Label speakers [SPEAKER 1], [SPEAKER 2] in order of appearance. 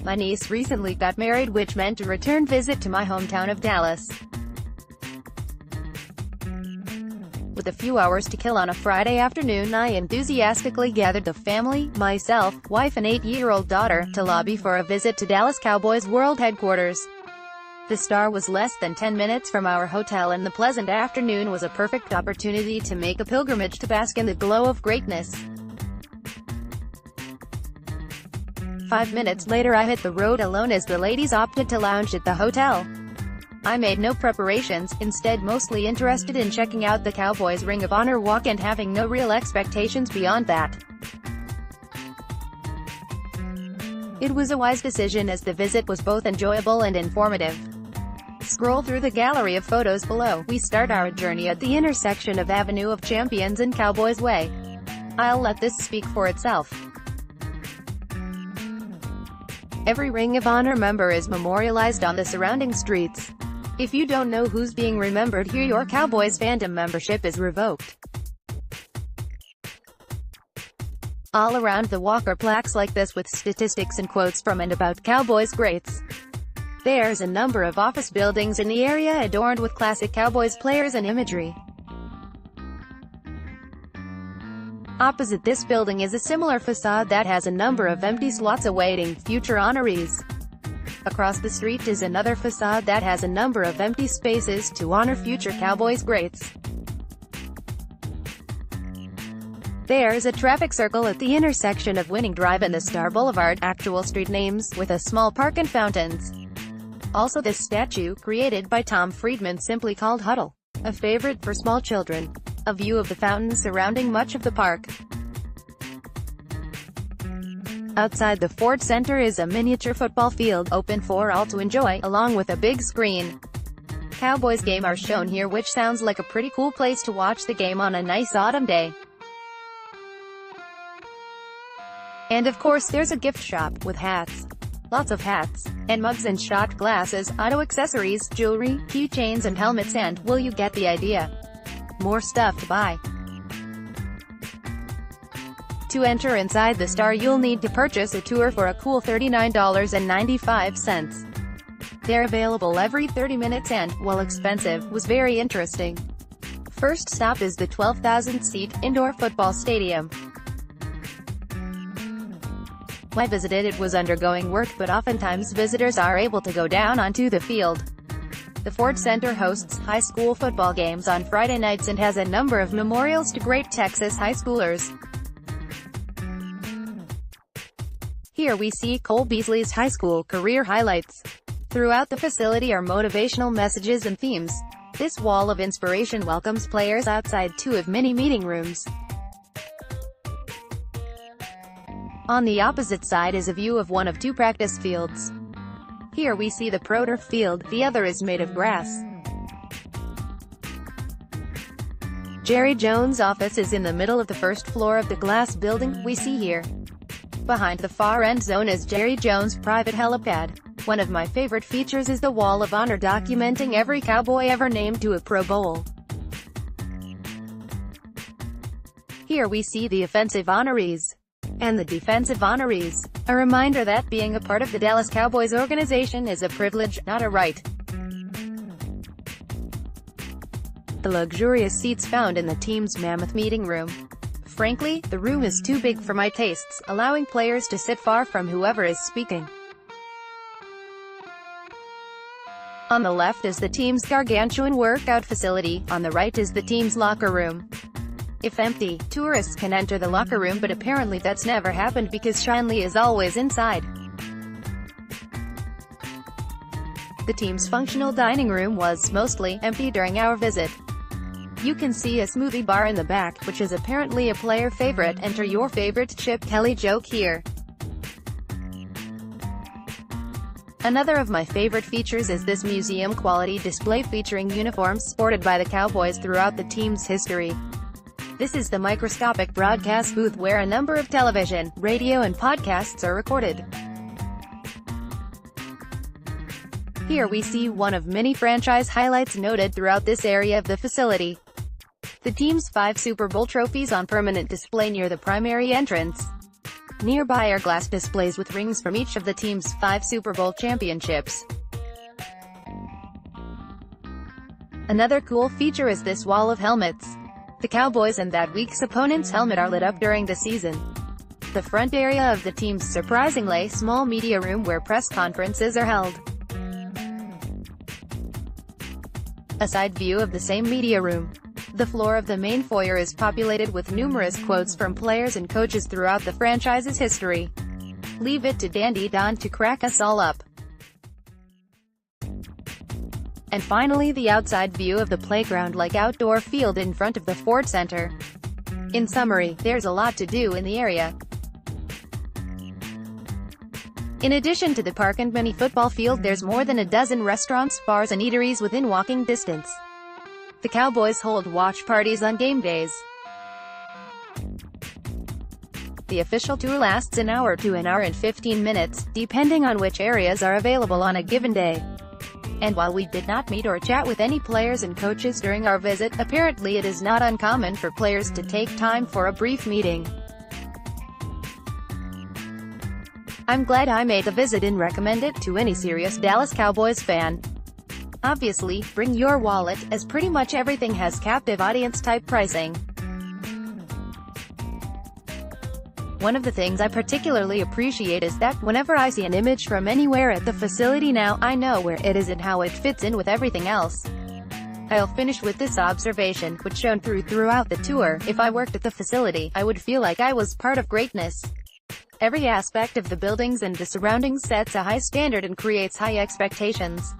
[SPEAKER 1] My niece recently got married, which meant a return visit to my hometown of Dallas. With a few hours to kill on a Friday afternoon, I enthusiastically gathered the family, myself, wife and 8-year-old daughter, to lobby for a visit to Dallas Cowboys World Headquarters. The star was less than 10 minutes from our hotel, and the pleasant afternoon was a perfect opportunity to make a pilgrimage to bask in the glow of greatness. 5 minutes later I hit the road alone as the ladies opted to lounge at the hotel. I made no preparations, instead mostly interested in checking out the Cowboys Ring of Honor walk and having no real expectations beyond that. It was a wise decision as the visit was both enjoyable and informative. Scroll through the gallery of photos below. We start our journey at the intersection of Avenue of Champions and Cowboys Way. I'll let this speak for itself. Every Ring of Honor member is memorialized on the surrounding streets. If you don't know who's being remembered here, your Cowboys fandom membership is revoked. All around the walk are plaques like this with statistics and quotes from and about Cowboys greats. There's a number of office buildings in the area adorned with classic Cowboys players and imagery. Opposite this building is a similar facade that has a number of empty slots awaiting future honorees. Across the street is another facade that has a number of empty spaces to honor future Cowboys greats. There's a traffic circle at the intersection of Winning Drive and the Star Boulevard, actual street names, with a small park and fountains. Also this statue, created by Tom Friedman, simply called Huddle, a favorite for small children. A view of the fountains surrounding much of the park. Outside the Ford Center is a miniature football field, open for all to enjoy, along with a big screen. Cowboys game are shown here, which sounds like a pretty cool place to watch the game on a nice autumn day. And of course there's a gift shop, with hats. Lots of hats, and mugs and shot glasses, auto accessories, jewelry, keychains and helmets, and, well, you get the idea. More stuff to buy. To enter inside the Star you'll need to purchase a tour for a cool $39.95. They're available every 30 minutes and, while expensive, was very interesting. First stop is the 12,000-seat indoor football stadium. When I visited, it was undergoing work, but oftentimes visitors are able to go down onto the field. The Ford Center hosts high school football games on Friday nights and has a number of memorials to great Texas high schoolers. Here we see Cole Beasley's high school career highlights. Throughout the facility are motivational messages and themes. This wall of inspiration welcomes players outside two of many meeting rooms. On the opposite side is a view of one of two practice fields. Here we see the Pro Turf field, the other is made of grass. Jerry Jones' office is in the middle of the first floor of the glass building we see here. Behind the far end zone is Jerry Jones' private helipad. One of my favorite features is the Wall of Honor documenting every Cowboy ever named to a Pro Bowl. Here we see the offensive honorees and the defensive honorees. A reminder that being a part of the Dallas Cowboys organization is a privilege, not a right. The luxurious seats found in the team's mammoth meeting room. Frankly, the room is too big for my tastes, allowing players to sit far from whoever is speaking. On the left is the team's gargantuan workout facility, on the right is the team's locker room. If empty, tourists can enter the locker room, but apparently that's never happened because Shinley is always inside. The team's functional dining room was mostly empty during our visit. You can see a smoothie bar in the back, which is apparently a player favorite. Enter your favorite Chip Kelly joke here. Another of my favorite features is this museum-quality display featuring uniforms sported by the Cowboys throughout the team's history. This is the microscopic broadcast booth where a number of television, radio and podcasts are recorded. Here we see one of many franchise highlights noted throughout this area of the facility. The team's 5 Super Bowl trophies on permanent display near the primary entrance. Nearby are glass displays with rings from each of the team's 5 Super Bowl championships. Another cool feature is this wall of helmets. The Cowboys and that week's opponent's helmet are lit up during the season. The front area of the team's surprisingly small media room where press conferences are held. A side view of the same media room. The floor of the main foyer is populated with numerous quotes from players and coaches throughout the franchise's history. Leave it to Dandy Don to crack us all up. And finally, the outside view of the playground-like outdoor field in front of the Ford Center. In summary, there's a lot to do in the area. In addition to the park and mini football field, there's more than a dozen restaurants, bars and eateries within walking distance. The Cowboys hold watch parties on game days. The official tour lasts an hour to an hour and 15 minutes, depending on which areas are available on a given day. And while we did not meet or chat with any players and coaches during our visit, apparently it is not uncommon for players to take time for a brief meeting. I'm glad I made the visit and recommend it to any serious Dallas Cowboys fan. Obviously, bring your wallet, as pretty much everything has captive audience-type pricing. One of the things I particularly appreciate is that, whenever I see an image from anywhere at the facility now, I know where it is and how it fits in with everything else. I'll finish with this observation, which shone throughout the tour: if I worked at the facility, I would feel like I was part of greatness. Every aspect of the buildings and the surroundings sets a high standard and creates high expectations.